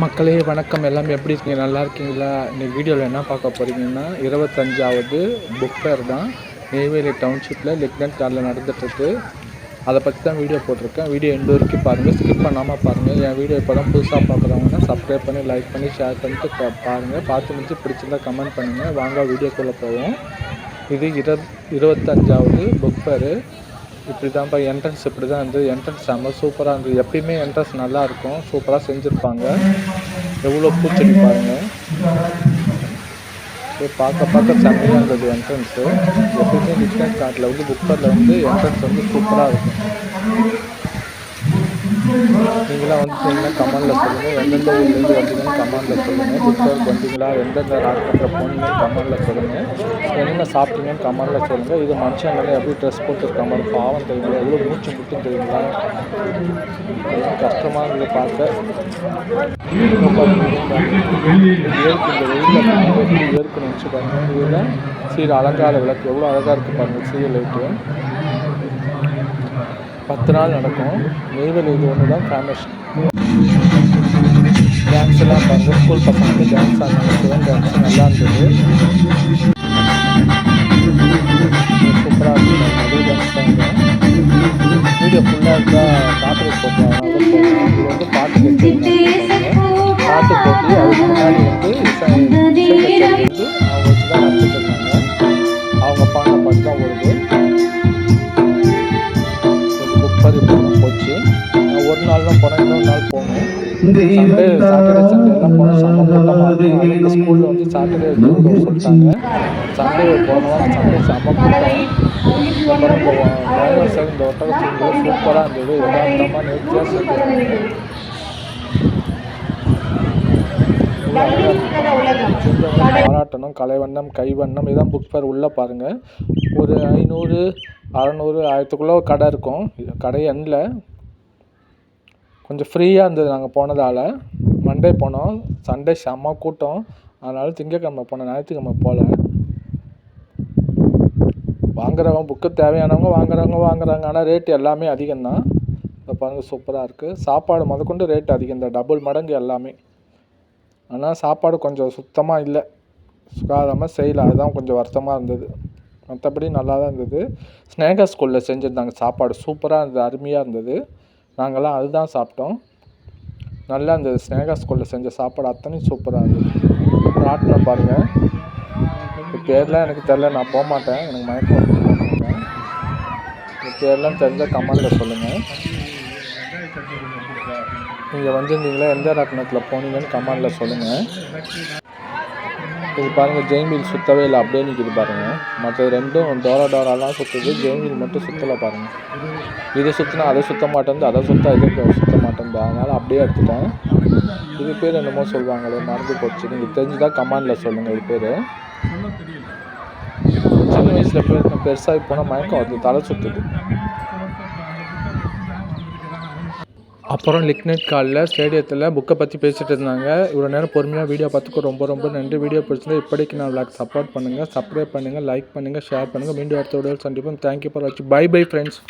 மக்களே வணக்கம். எல்லாம் எப்படி இருக்கீங்க? நல்லா இருக்கீங்களா? இன்றைக்கி வீடியோவில் என்ன பார்க்க போகிறீங்கன்னா 25வது புக் ஃபேர் தான் நெய்வேலி டவுன்ஷிப்பில் லிக்னட் கார்டில் நடந்துகிட்ருக்கு. அதை பற்றி தான் வீடியோ போட்டிருக்கேன். வீடியோ எண்டு வரைக்கும் பாருங்கள், ஸ்கிப் பண்ணாமல் பாருங்கள். என் வீடியோ இப்போ தான் புதுசாக பார்க்குறவங்கன்னா சப்ஸ்கிரைப் பண்ணி லைக் பண்ணி ஷேர் பண்ணிட்டு பாருங்கள். பார்த்து முடிச்சு பிடிச்சிருந்தா கமெண்ட் பண்ணுங்கள். வாங்க வீடியோக்குள்ளே போவோம். இது 25வது புக் ஃபேரு. இப்படி தான்ப்பா என்ட்ரன்ஸ் இப்படி தான் இருந்தது. என்ட்ரன்ஸ் செம்ம சூப்பராக இருந்தது. எப்பயுமே என்ட்ரன்ஸ் நல்லாயிருக்கும், சூப்பராக செஞ்சுருப்பாங்க. எவ்வளோ பூச்செடி பாருங்கள், பார்க்க செம்மையாக இருந்தது என்ட்ரன்ஸு. எப்பயுமே லிக்னட் கார்டில் வந்து புக் ஃபேரில் வந்து என்ட்ரன்ஸ் வந்து சூப்பராக இருக்கும். நீங்களாம் வந்துட்டீங்கன்னா கமெண்டில் சொல்லுங்கள். எந்தெந்த ஊர்லேருந்து வந்தீங்கன்னு கமெண்டில் சொல்லுங்கள். புக் ஃபேருக்கு வந்தீங்களா, எந்தெந்த ராட்டினத்தில் போனீங்கன்னு கமெண்டில் சொல்லுங்கள். என்னென்ன சாப்பிட்டீங்கன்னு கமெண்டில் சொல்லுங்கள். இது மனுஷங்களை எப்படி ட்ரெஸ் போட்டுருக்க மாதிரி பாவம் தெரியுங்களா, எவ்வளோ மூச்சு முட்டும் தெரியுங்களா, எல்லாம் கஷ்டமாக இருந்தது பார்க்க. ஏற்கு இந்த வெயிலில் எப்படி ஏற்கணும் வச்சு பாருங்கள். இதுதான் சீர் அலங்கார விளக்கு, எவ்வளோ அழகாக இருக்குது பாருங்கள். சீர் லைட்டு 10 நாள் நடக்கும். நெய்வேலி இது ஒன்று தான் ஃபேமஸ். டான்ஸ் எல்லாம் பாருங்கள், ஸ்கூல் பசங்களுக்கு டான்ஸ் ஆடினாங்க. சிவன் டான்ஸ் நல்லா இருந்தது, சூப்பராக இருந்தது. அதே டான்ஸ் தாங்க. வீடியோ ஃபுல்லாக இருந்தால் காப்பரேட் போட்டு அதனால போகணும். இது வந்து பாட்டு கேட்டு பாட்டு போட்டு அதுக்கு முன்னாடி வந்து இசை வந்து அவங்க வச்சு தான் நடத்திட்டு இருந்தாங்க. அவங்க பாடின பாட்டு தான் வருது. போச்சு. ஒரு நாள் தான் போனேன், இன்னொரு நாள் போகணும். சாட்டர்டே சண்டே எல்லாம் போனோம். செம்ம கூட்டமாக இருக்கும். எங்கள் ஸ்கூலில் வந்து சாட்டர்டே சொல்லிட்டாங்க. சண்டே போனோம். சண்டே செம்ம கூட்டம். அப்புறம் டிரைவர் சைடு இந்த ஒட்டகச்சிங்க சூப்பராக இருந்தது. யதார்த்தமாக நேர்த்தியாக செஞ்சுருந்தாங்க. பாராட்டணும். கலைவண்ணம் கைவண்ணம் இதான் புக் ஃபேர். உள்ளே பாருங்கள், ஒரு 500 600 1000க்குள்ளே கடை இருக்கும். கடை எண்ணில் கொஞ்சம் ஃப்ரீயாக இருந்தது. நாங்கள் போனதால் மண்டே போனோம். சண்டே செம்ம கூட்டம், அதனால திங்கக்கிழமை போனோம், ஞாயிற்றுக்கிழமை போகல. வாங்குறவங்க புக்கு தேவையானவங்க வாங்குறாங்க. ஆனால் ரேட்டு எல்லாமே அதிகம்தான். இப்போ பாருங்கள் சூப்பராக இருக்குது. சாப்பாடு முதற்கொண்டு ரேட்டு அதிகம், இந்த டபுள் மடங்கு எல்லாமே. ஆனால் சாப்பாடு கொஞ்சம் சுத்தமாக இல்லை, சுகாதாரமாக செய்யலை. அதுதான் கொஞ்சம் வருத்தமாக இருந்தது. மற்றபடி நல்லா தான் இருந்தது. ஸ்னேகா ஸ்கூலில் செஞ்சுருந்தாங்க. சாப்பாடு சூப்பராக இருந்தது, அருமையாக இருந்தது. நாங்கள்லாம் அதுதான் சாப்பிட்டோம். நல்லா இருந்தது. ஸ்னேகா ஸ்கூலில் செஞ்ச சாப்பாடு அத்தனையும் சூப்பராக இருந்தது. ராட்டினம் பாருங்கள், இந்த பேர்லாம் எனக்கு தெரில, நான் போக மாட்டேன், எனக்கு மயக்கம் வருது. இந்த பேர்லாம் தெரிஞ்சால் கமெண்டில் சொல்லுங்கள். நீங்கள் வந்திருந்தீங்களா, எந்த ராட்டினத்தில் போனீங்கன்னு கமெண்டில் சொல்லுங்கள். இது பாருங்கள், ஜெயின் வீல் சுற்றவே இல்லை, அப்படியே நிற்கிது பாருங்கள். மற்ற ரெண்டும் டோராலாம் சுற்றுது, ஜெயின் வீல் மட்டும் சுற்றலை பாருங்கள். இதை சுற்றினா அதை சுற்ற மாட்டேன், அதை சுற்ற இதை சுற்ற மாட்டேன், அதனால் அப்படியே எடுத்துட்டேன். இது பேர் என்னமோ சொல்லுவாங்களே, மறந்து போச்சு. நீங்கள் தெரிஞ்சுதான் கமெண்டில் சொல்லுங்கள். இது பேர் சின்ன வயசில் பேர் பெருசாக போனால் மயக்கம் வருது, தலை சுற்றுது. அப்புறம் லிக்னட் காலில் ஸ்டேடியத்தில் புக்கை பற்றி பேசிகிட்டு இருந்தாங்க. இவ்வளோ நேரம் பொறுமையாக வீடியோ பார்த்துக்க ரொம்ப நன்றி. வீடியோ பிடிச்சிருந்தா இப்படிக்கு நான் விளாக் சப்போர்ட் பண்ணுங்கள், சப்ஸ்கிரைப் பண்ணுங்கள், லைக் பண்ணுங்கள், ஷேர் பண்ணுங்கள். மீண்டும் அடுத்த வீடியோவில் சந்திப்போம். தேங்க்யூ ஃபார் வாட்சிங். Bye friends.